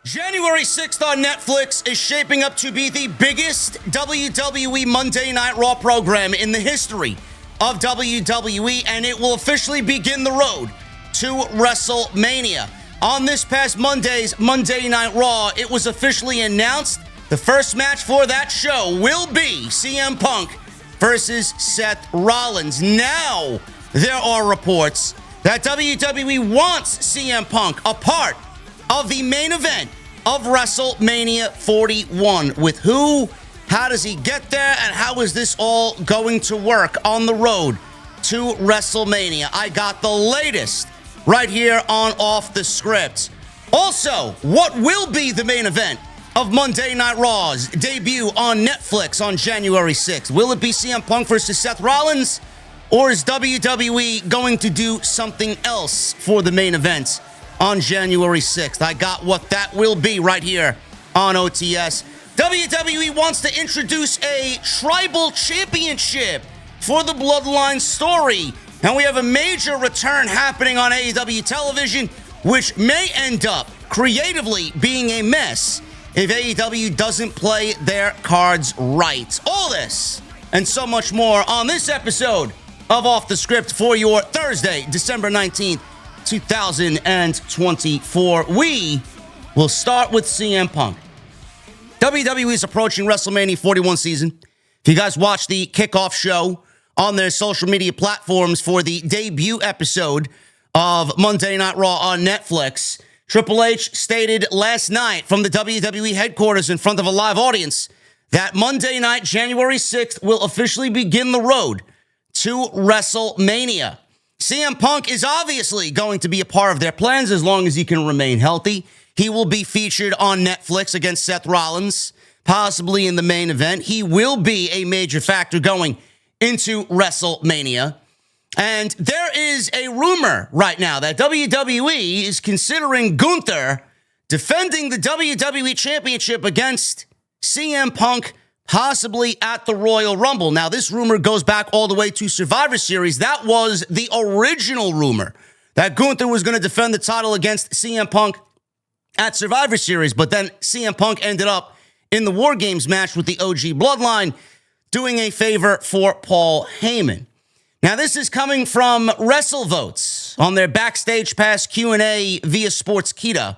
January 6th on Netflix is shaping up to be the biggest WWE Monday Night Raw program in the history of WWE, and it will officially begin the road to WrestleMania. On this past Monday's Monday Night Raw, it was officially announced the first match for that show will be CM Punk versus Seth Rollins. Now, there are reports that WWE wants CM Punk a part of the main event of WrestleMania 41. With who? How does he get there? And how is this all going to work on the road to WrestleMania? I got the latest right here on Off the Script. Also, what will be the main event of Monday Night Raw's debut on Netflix on January 6th? Will it be CM Punk versus Seth Rollins? Or is WWE going to do something else for the main event on January 6th? I got what that will be right here on OTS. WWE wants to introduce a tribal championship for the Bloodline story. And we have a major return happening on AEW television, which may end up creatively being a mess if AEW doesn't play their cards right. All this and so much more on this episode of Off the Script for your Thursday, December 19th, 2024. We will start with CM Punk. WWE is approaching WrestleMania 41 season. If you guys watch the kickoff show on their social media platforms for the debut episode of Monday Night Raw on Netflix, Triple H stated last night from the WWE headquarters in front of a live audience that Monday night, January 6th, will officially begin the road to WrestleMania. CM Punk is obviously going to be a part of their plans as long as he can remain healthy. He will be featured on Netflix against Seth Rollins, possibly in the main event. He will be a major factor going into WrestleMania. And there is a rumor right now that WWE is considering Gunther defending the WWE Championship against CM Punk, possibly at the Royal Rumble. Now, this rumor goes back all the way to Survivor Series. That was the original rumor, that Gunther was going to defend the title against CM Punk at Survivor Series. But then CM Punk ended up in the War Games match with the OG Bloodline, doing a favor for Paul Heyman. Now, this is coming from WrestleVotes on their Backstage Pass Q&A via Sportskeeda.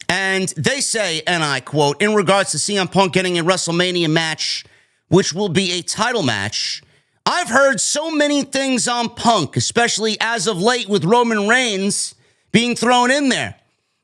And they say, and I quote, in regards to CM Punk getting a WrestleMania match, which will be a title match, I've heard so many things on Punk, especially as of late with Roman Reigns being thrown in there.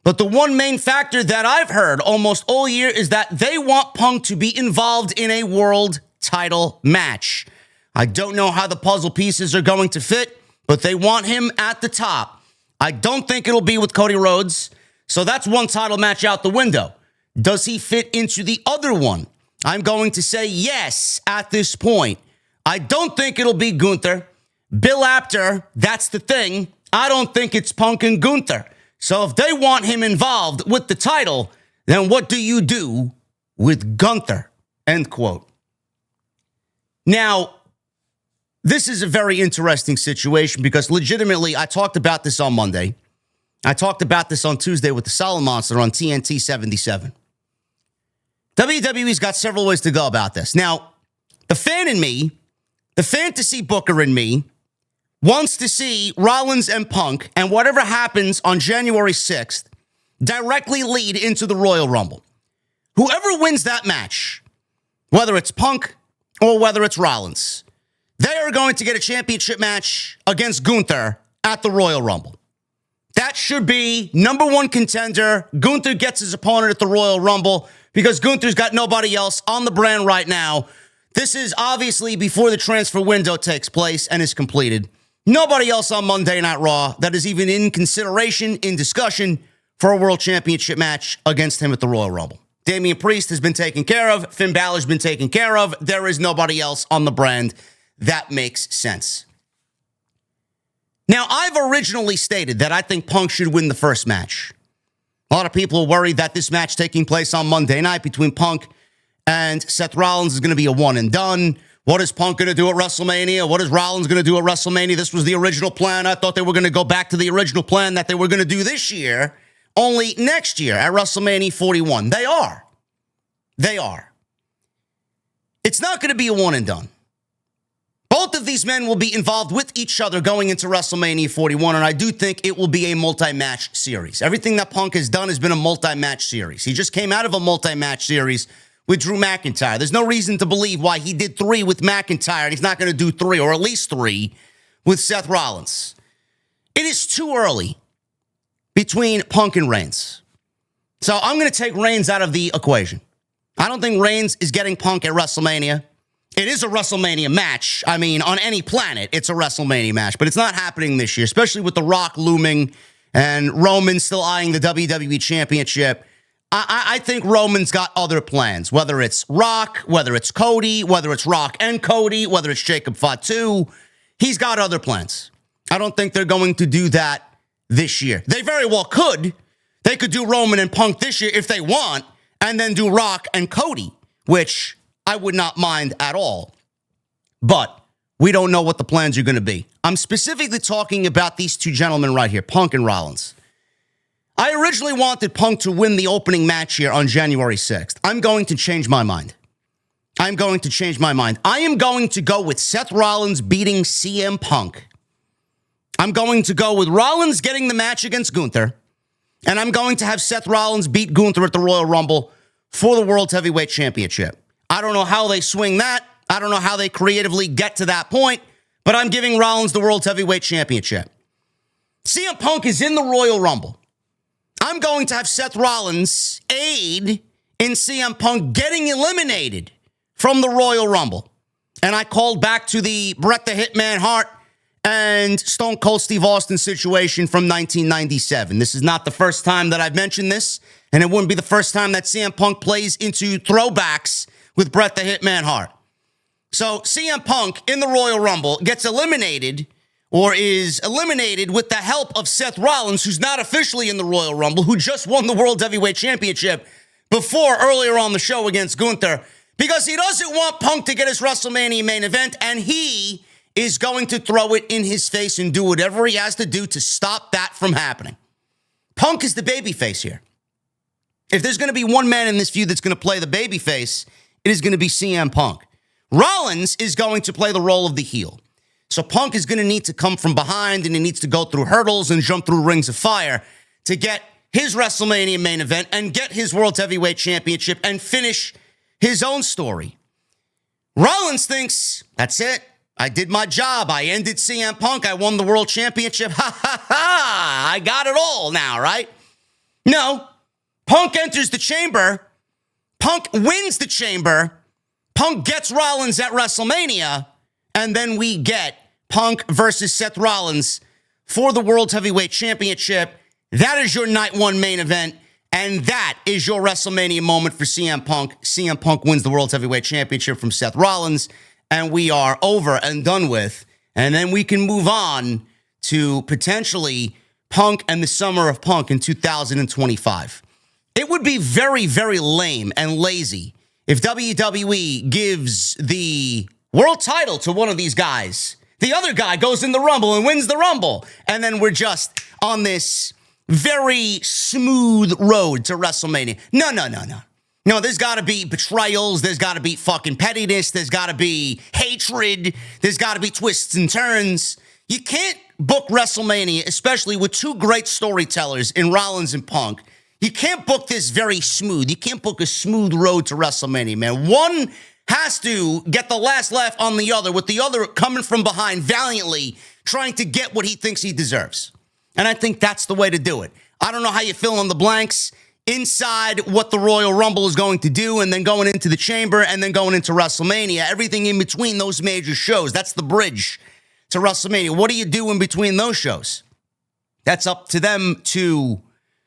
But the one main factor that I've heard almost all year is that they want Punk to be involved in a world title match. I don't know how the puzzle pieces are going to fit, but they want him at the top. I don't think it'll be with Cody Rhodes. So that's one title match out the window. Does he fit into the other one? I'm going to say yes at this point. I don't think it'll be Gunther. Bill Apter, that's the thing. I don't think it's Punk and Gunther. So if they want him involved with the title, then what do you do with Gunther? End quote. Now, this is a very interesting situation because legitimately, I talked about this on Monday. I talked about this on Tuesday with the Solid Monster on TNT 77. WWE's got several ways to go about this. Now, the fan in me, the fantasy booker in me, wants to see Rollins and Punk and whatever happens on January 6th directly lead into the Royal Rumble. Whoever wins that match, whether it's Punk or whether it's Rollins, they are going to get a championship match against Gunther at the Royal Rumble. That should be number one contender. Gunther gets his opponent at the Royal Rumble because Gunther's got nobody else on the brand right now. This is obviously before the transfer window takes place and is completed. Nobody else on Monday Night Raw that is even in consideration, in discussion for a world championship match against him at the Royal Rumble. Damian Priest has been taken care of. Finn Balor's been taken care of. There is nobody else on the brand. That makes sense. Now, I've originally stated that I think Punk should win the first match. A lot of people are worried that this match taking place on Monday night between Punk and Seth Rollins is going to be a one and done. What is Punk going to do at WrestleMania? What is Rollins going to do at WrestleMania? This was the original plan. I thought they were going to go back to the original plan that they were going to do this year only next year at WrestleMania 41. They are. They are. It's not going to be a one and done. Both of these men will be involved with each other going into WrestleMania 41, and I do think it will be a multi-match series. Everything that Punk has done has been a multi-match series. He just came out of a multi-match series with Drew McIntyre. There's no reason to believe why he did 3 with McIntyre, and he's not going to do 3, or at least 3, with Seth Rollins. It is too early between Punk and Reigns. So I'm going to take Reigns out of the equation. I don't think Reigns is getting Punk at WrestleMania. It is a WrestleMania match. I mean, on any planet, it's a WrestleMania match. But it's not happening this year, especially with The Rock looming and Roman still eyeing the WWE Championship. I think Roman's got other plans, whether it's Rock, whether it's Cody, whether it's Rock and Cody, whether it's Jacob Fatu. He's got other plans. I don't think they're going to do that this year. They very well could. They could do Roman and Punk this year if they want, and then do Rock and Cody, which I would not mind at all. But we don't know what the plans are going to be. I'm specifically talking about these two gentlemen right here, Punk and Rollins. I originally wanted Punk to win the opening match here on January 6th. I'm going to change my mind. I am going to go with Seth Rollins beating CM Punk. I'm going to go with Rollins getting the match against Gunther. And I'm going to have Seth Rollins beat Gunther at the Royal Rumble for the World Heavyweight Championship. I don't know how they swing that. I don't know how they creatively get to that point, but I'm giving Rollins the World Heavyweight Championship. CM Punk is in the Royal Rumble. I'm going to have Seth Rollins aid in CM Punk getting eliminated from the Royal Rumble. And I called back to the Bret the Hitman Hart and Stone Cold Steve Austin situation from 1997. This is not the first time that I've mentioned this, and it wouldn't be the first time that CM Punk plays into throwbacks with Bret the Hitman Hart. So CM Punk in the Royal Rumble gets eliminated, or is eliminated with the help of Seth Rollins, who's not officially in the Royal Rumble, who just won the World Heavyweight Championship before earlier on the show against Gunther, because he doesn't want Punk to get his WrestleMania main event, and he is going to throw it in his face and do whatever he has to do to stop that from happening. Punk is the babyface here. If there's going to be one man in this feud that's going to play the babyface, it is going to be CM Punk. Rollins is going to play the role of the heel. So Punk is going to need to come from behind, and he needs to go through hurdles and jump through rings of fire to get his WrestleMania main event and get his World Heavyweight Championship and finish his own story. Rollins thinks, that's it. I did my job. I ended CM Punk. I won the World Championship. Ha, ha, ha. I got it all now, right? No. Punk enters the chamber. Punk wins the chamber. Punk gets Rollins at WrestleMania. And then we get Punk versus Seth Rollins for the World Heavyweight Championship. That is your night one main event. And that is your WrestleMania moment for CM Punk. CM Punk wins the World Heavyweight Championship from Seth Rollins. And we are over and done with. And then we can move on to potentially Punk and the Summer of Punk in 2025. It would be very, very lame and lazy if WWE gives the world title to one of these guys. The other guy goes in the Rumble and wins the Rumble. And then we're just on this very smooth road to WrestleMania. No. No, there's got to be betrayals. There's got to be fucking pettiness. There's got to be hatred. There's got to be twists and turns. You can't book WrestleMania, especially with two great storytellers in Rollins and Punk. You can't book this very smooth. You can't book a smooth road to WrestleMania, man. One has to get the last laugh on the other, with the other coming from behind valiantly, trying to get what he thinks he deserves. And I think that's the way to do it. I don't know how you fill in the blanks inside what the Royal Rumble is going to do, and then going into the chamber, and then going into WrestleMania. Everything in between those major shows. That's the bridge to WrestleMania. What do you do in between those shows? That's up to them to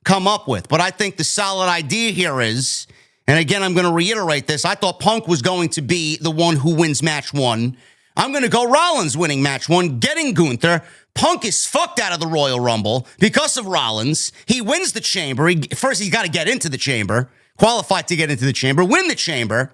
come up with. But I think the solid idea here is, and again, I'm going to reiterate this, I thought Punk was going to be the one who wins match one. I'm going to go Rollins winning match one, getting Gunther. Punk is fucked out of the Royal Rumble because of Rollins. He wins the chamber. First, he's got to get into the chamber, qualified to get into the chamber, win the chamber,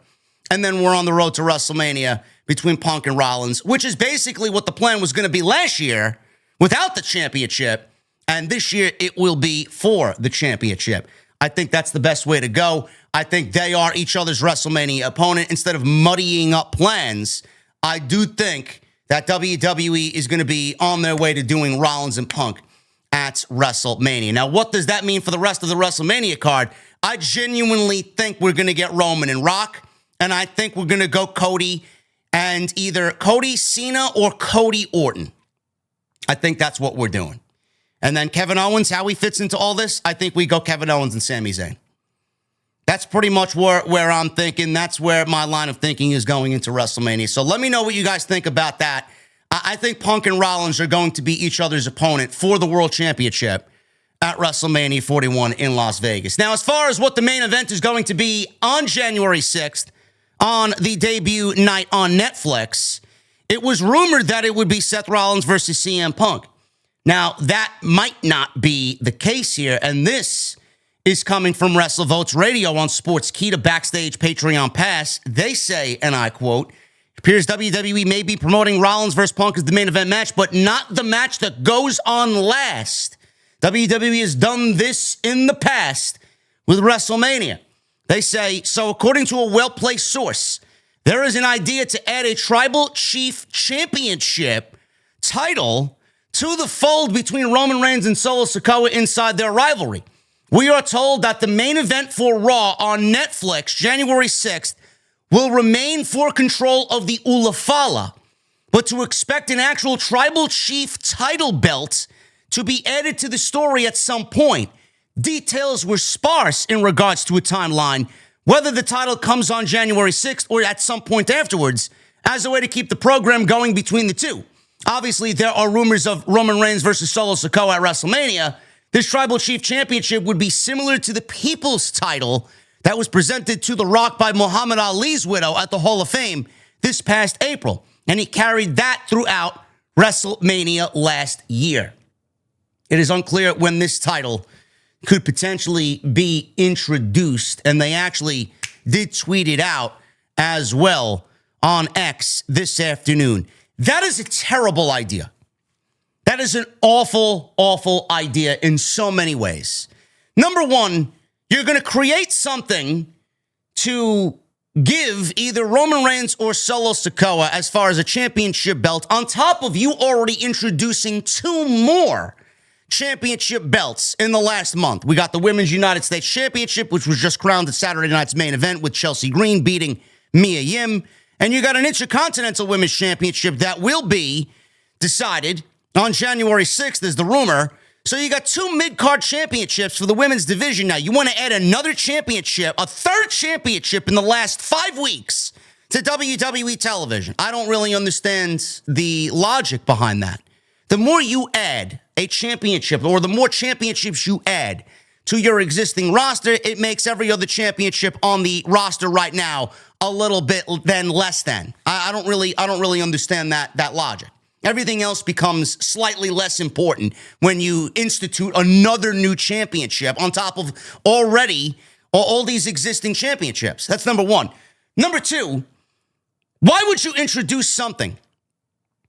and then we're on the road to WrestleMania between Punk and Rollins, which is basically what the plan was going to be last year without the championship. And this year, it will be for the championship. I think that's the best way to go. I think they are each other's WrestleMania opponent. Instead of muddying up plans, I do think that WWE is going to be on their way to doing Rollins and Punk at WrestleMania. Now, what does that mean for the rest of the WrestleMania card? I genuinely think we're going to get Roman and Rock, and I think we're going to go Cody and either Cody Cena or Cody Orton. I think that's what we're doing. And then Kevin Owens, how he fits into all this, I think we go Kevin Owens and Sami Zayn. That's pretty much where I'm thinking. That's where my line of thinking is going into WrestleMania. So let me know what you guys think about that. I think Punk and Rollins are going to be each other's opponent for the World Championship at WrestleMania 41 in Las Vegas. Now, as far as what the main event is going to be on January 6th, on the debut night on Netflix, it was rumored that it would be Seth Rollins versus CM Punk. Now, that might not be the case here, and this is coming from WrestleVotes Radio on Sportskeeda Backstage Patreon Pass. They say, and I quote, "It appears WWE may be promoting Rollins versus Punk as the main event match, but not the match that goes on last. WWE has done this in the past with WrestleMania." They say, so according to a well-placed source, there is an idea to add a Tribal Chief Championship title to the fold between Roman Reigns and Solo SIkoa inside their rivalry. We are told that the main event for Raw on Netflix, January 6th, will remain for control of the Ulafala, but to expect an actual Tribal Chief title belt to be added to the story at some point. Details were sparse in regards to a timeline, whether the title comes on January 6th or at some point afterwards, as a way to keep the program going between the two. Obviously, there are rumors of Roman Reigns versus Solo SIkoa at WrestleMania. This Tribal Chief Championship would be similar to the People's title that was presented to The Rock by Muhammad Ali's widow at the Hall of Fame this past April. And he carried that throughout WrestleMania last year. It is unclear when this title could potentially be introduced, and they actually did tweet it out as well on X this afternoon. That is a terrible idea. That is an awful, awful idea in so many ways. Number one, you're going to create something to give either Roman Reigns or Solo SIkoa as far as a championship belt, on top of you already introducing two more championship belts in the last month. We got the Women's United States Championship, which was just crowned at Saturday night's main event with Chelsea Green beating Mia Yim. And you got an Intercontinental Women's Championship that will be decided on January 6th, is the rumor. So you got two mid-card championships for the women's division now. You want to add another championship, a third championship in the last 5 weeks to WWE television. I don't really understand the logic behind that. The more you add a championship, or the more championships you add to your existing roster, it makes every other championship on the roster right now a little bit then less than. I don't really understand that logic. Everything else becomes slightly less important when you institute another new championship on top of already all these existing championships. That's number one. Number two, why would you introduce something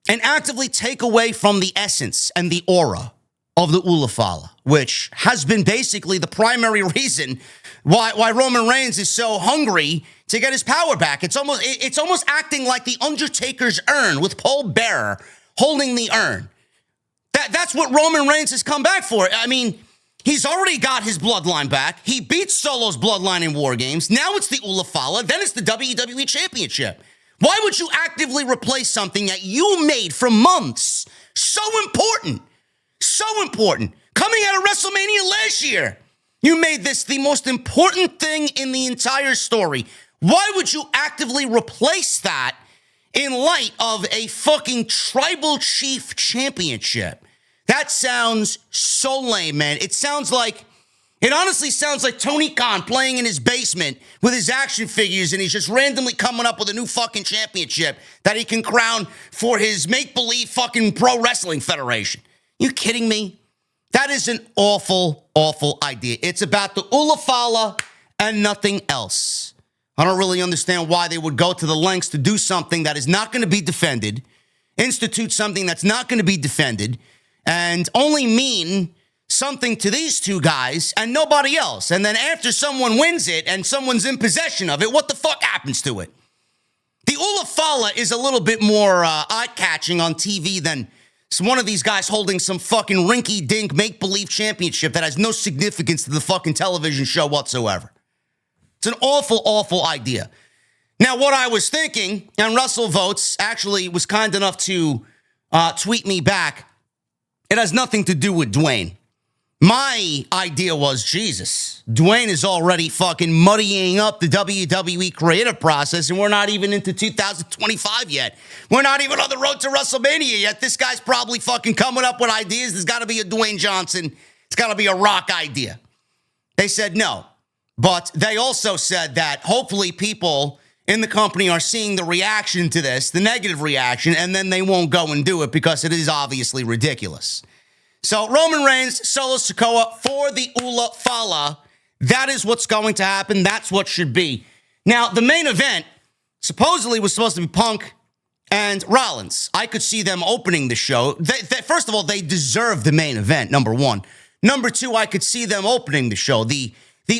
and actively take away from the essence and the aura of the Ulafala, which has been basically the primary reason why Roman Reigns is so hungry to get his power back? It's almost acting like the Undertaker's urn with Paul Bearer holding the urn. That's what Roman Reigns has come back for. I mean, he's already got his bloodline back. He beat Solo's bloodline in War Games. Now it's the Ulafala. Then it's the WWE Championship. Why would you actively replace something that you made for months? So important. So important. Coming out of WrestleMania last year, you made this the most important thing in the entire story. Why would you actively replace that in light of a fucking Tribal Chief Championship? That sounds so lame, man. It honestly sounds like Tony Khan playing in his basement with his action figures, and he's just randomly coming up with a new fucking championship that he can crown for his make-believe fucking pro wrestling federation. You kidding me? That is an awful, awful idea. It's about the Ulafala and nothing else. I don't really understand why they would go to the lengths to do something that is not going to be defended, institute something that's not going to be defended, and only mean something to these two guys and nobody else. And then after someone wins it and someone's in possession of it, what the fuck happens to it? The Ula Fala is a little bit more eye-catching on TV than one of these guys holding some fucking rinky-dink make-believe championship that has no significance to the fucking television show whatsoever. It's an awful, awful idea. Now, what I was thinking, and Russell Votes actually was kind enough to tweet me back, it has nothing to do with Dwayne. My idea was, Jesus, Dwayne is already fucking muddying up the WWE creative process, and we're not even into 2025 yet. We're not even on the road to WrestleMania yet. This guy's probably fucking coming up with ideas. There's got to be a Dwayne Johnson. It's got to be a Rock idea. They said no. But they also said that hopefully people in the company are seeing the reaction to this, the negative reaction, and then they won't go and do it because it is obviously ridiculous. So Roman Reigns, Solo SIkoa for the Ula Fala. That is what's going to happen. That's what should be. Now, the main event supposedly was supposed to be Punk and Rollins. I could see them opening the show. First of all, they deserve the main event, number one. Number two, I could see them opening the show. The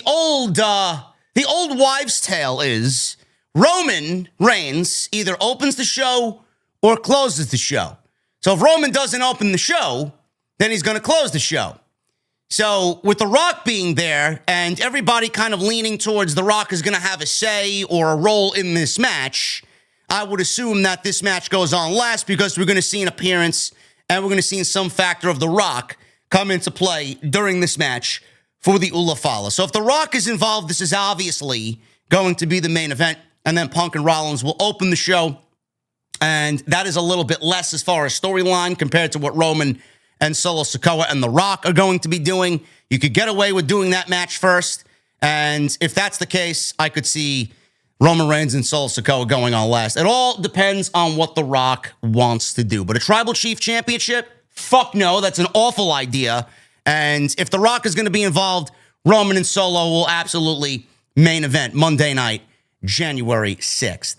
old wives' tale is Roman Reigns either opens the show or closes the show. So if Roman doesn't open the show, then he's going to close the show. So with The Rock being there and everybody kind of leaning towards The Rock is going to have a say or a role in this match, I would assume that this match goes on last because we're going to see an appearance and we're going to see some factor of The Rock come into play during this match for the Ula Fala. So if The Rock is involved, this is obviously going to be the main event, and then Punk and Rollins will open the show, and that is a little bit less as far as storyline compared to what Roman and Solo SIkoa and The Rock are going to be doing. You could get away with doing that match first, and if that's the case, I could see Roman Reigns and Solo SIkoa going on last. It all depends on what The Rock wants to do, but a Tribal Chief Championship? Fuck no, that's an awful idea. And if The Rock is going to be involved, Roman and Solo will absolutely main event Monday night, January 6th.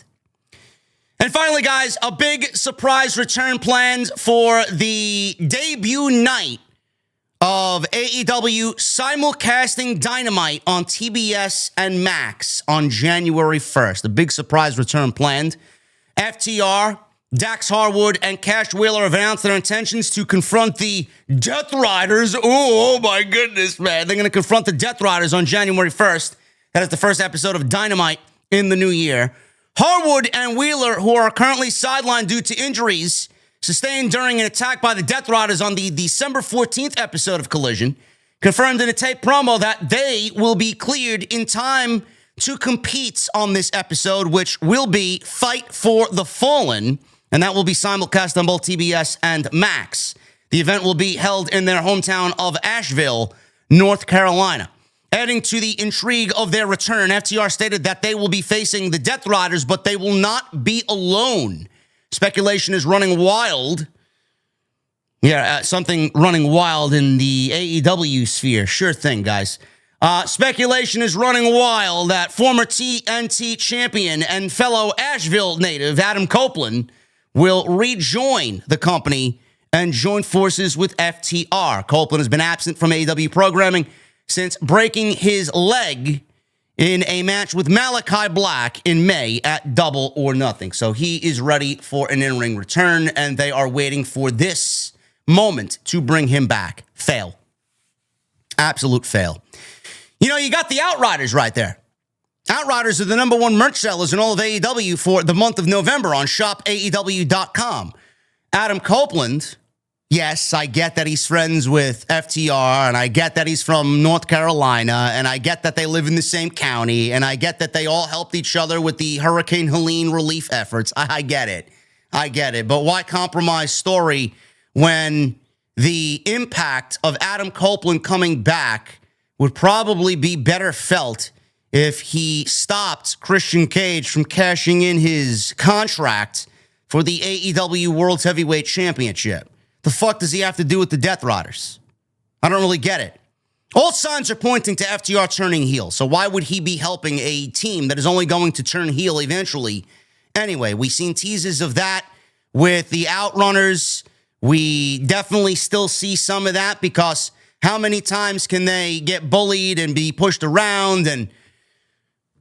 And finally, guys, a big surprise return planned for the debut night of AEW simulcasting Dynamite on TBS and Max on January 1st. A big surprise return planned. FTR, Dax Harwood, and Cash Wheeler have announced their intentions to confront the Death Riders. Oh my goodness, man. They're going to confront the Death Riders on January 1st. That is the first episode of Dynamite in the new year. Harwood and Wheeler, who are currently sidelined due to injuries sustained during an attack by the Death Riders on the December 14th episode of Collision, confirmed in a tape promo that they will be cleared in time to compete on this episode, which will be Fight for the Fallen, and that will be simulcast on both TBS and Max. The event will be held in their hometown of Asheville, North Carolina. Adding to the intrigue of their return, FTR stated that they will be facing the Death Riders, but they will not be alone. Speculation is running wild. Something running wild in the AEW sphere. Sure thing, guys. Speculation is running wild that former TNT champion and fellow Asheville native Adam Copeland will rejoin the company and join forces with FTR. Copeland has been absent from AEW programming since breaking his leg in a match with Malachi Black in May at Double or Nothing. So he is ready for an in-ring return, and they are waiting for this moment to bring him back. Fail. Absolute fail. You know, you got the Outriders right there. Outriders are the number one merch sellers in all of AEW for the month of November on shopaew.com. Adam Copeland, yes, I get that he's friends with FTR, and I get that he's from North Carolina, and I get that they live in the same county, and I get that they all helped each other with the Hurricane Helene relief efforts. I get it. I get it. But why compromise story when the impact of Adam Copeland coming back would probably be better felt if he stopped Christian Cage from cashing in his contract for the AEW World Heavyweight Championship? The fuck does he have to do with the Death Riders? I don't really get it. All signs are pointing to FTR turning heel, so why would he be helping a team that is only going to turn heel eventually? Anyway, we've seen teases of that with the Outrunners. We definitely still see some of that because How many times can they get bullied and be pushed around and,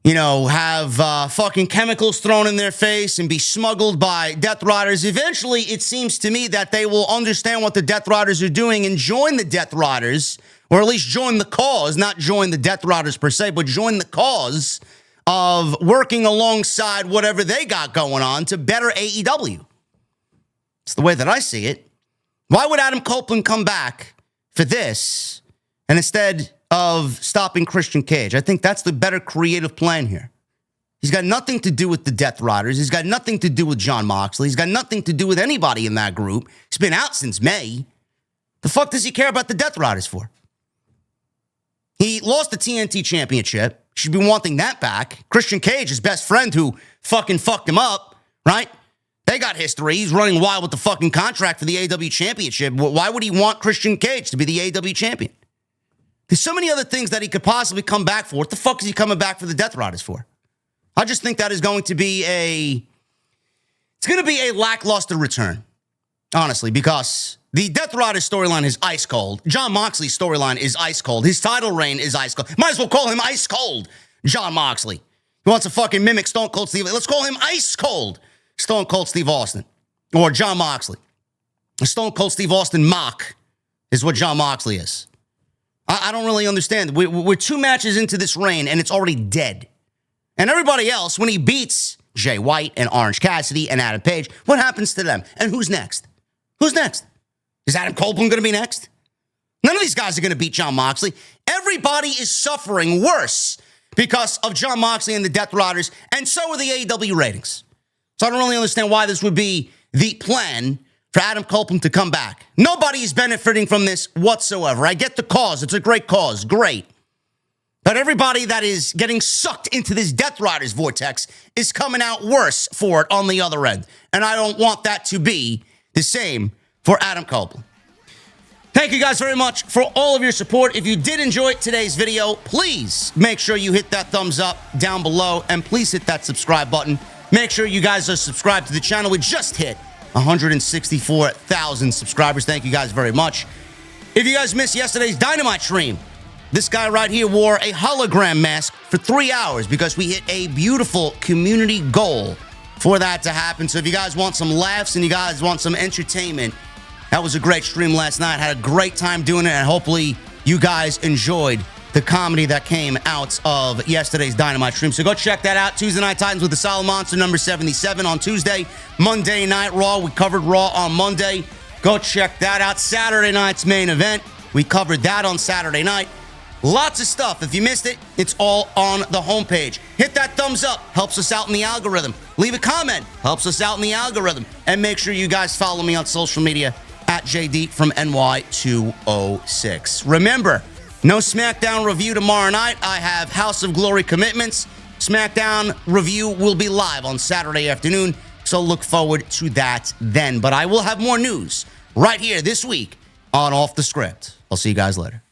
you know, have fucking chemicals thrown in their face and be smuggled by Death Riders? Eventually, it seems to me that they will understand what the Death Riders are doing and join the Death Riders, or at least join the cause, not join the Death Riders per se, but join the cause of working alongside whatever they got going on to better AEW. It's the way that I see it. Why would Adam Copeland come back for this and instead of stopping Christian Cage? I think that's the better creative plan here. He's got nothing to do with the Death Riders. He's got nothing to do with Jon Moxley. He's got nothing to do with anybody in that group. He's been out since May. The fuck does he care about the Death Riders for? He lost the TNT Championship. Should be wanting that back. Christian Cage, his best friend who fucking fucked him up, right? They got history. He's running wild with the fucking contract for the AEW Championship. Why would he want Christian Cage to be the AEW champion? There's so many other things that he could possibly come back for. What the fuck is he coming back for the Death Riders for? I just think that is going to be it's going to be a lackluster return, honestly, because the Death Riders storyline is ice cold. Jon Moxley's storyline is ice cold. His title reign is ice cold. Might as well call him Ice Cold Jon Moxley. He wants to fucking mimic Stone Cold Steve. Let's call him Ice Cold Stone Cold Steve Austin or Jon Moxley. Stone Cold Steve Austin mock is what Jon Moxley is. I don't really understand. We're 2 matches into this reign and it's already dead. And everybody else, when he beats Jay White and Orange Cassidy and Adam Page, what happens to them? And who's next? Who's next? Is Adam Copeland going to be next? None of these guys are going to beat Jon Moxley. Everybody is suffering worse because of Jon Moxley and the Death Riders, and so are the AEW ratings. So I don't really understand why this would be the plan for Adam Copeland to come back. Nobody is benefiting from this whatsoever. I get the cause. It's a great cause. Great. But everybody that is getting sucked into this Death Riders vortex is coming out worse for it on the other end. And I don't want that to be the same for Adam Copeland. Thank you guys very much for all of your support. If you did enjoy today's video, please make sure you hit that thumbs up down below and please hit that subscribe button. Make sure you guys are subscribed to the channel. We just hit 164,000 subscribers. Thank you guys very much. If you guys missed yesterday's Dynamite stream, this guy right here wore a hologram mask for 3 hours because we hit a beautiful community goal for that to happen. So if you guys want some laughs and you guys want some entertainment, that was a great stream last night. Had a great time doing it, and hopefully you guys enjoyed the comedy that came out of yesterday's Dynamite stream. So go check that out. Tuesday Night Titans with the Solid Monster, number 77 on Tuesday. Monday Night Raw, we covered Raw on Monday. Go check that out. Saturday night's main event, we covered that on Saturday night. Lots of stuff. If you missed it, it's all on the homepage. Hit that thumbs up. Helps us out in the algorithm. Leave a comment. Helps us out in the algorithm. And make sure you guys follow me on social media at JD from NY206. Remember, no SmackDown review tomorrow night. I have House of Glory commitments. SmackDown review will be live on Saturday afternoon, so look forward to that then. But I will have more news right here this week on Off the Script. I'll see you guys later.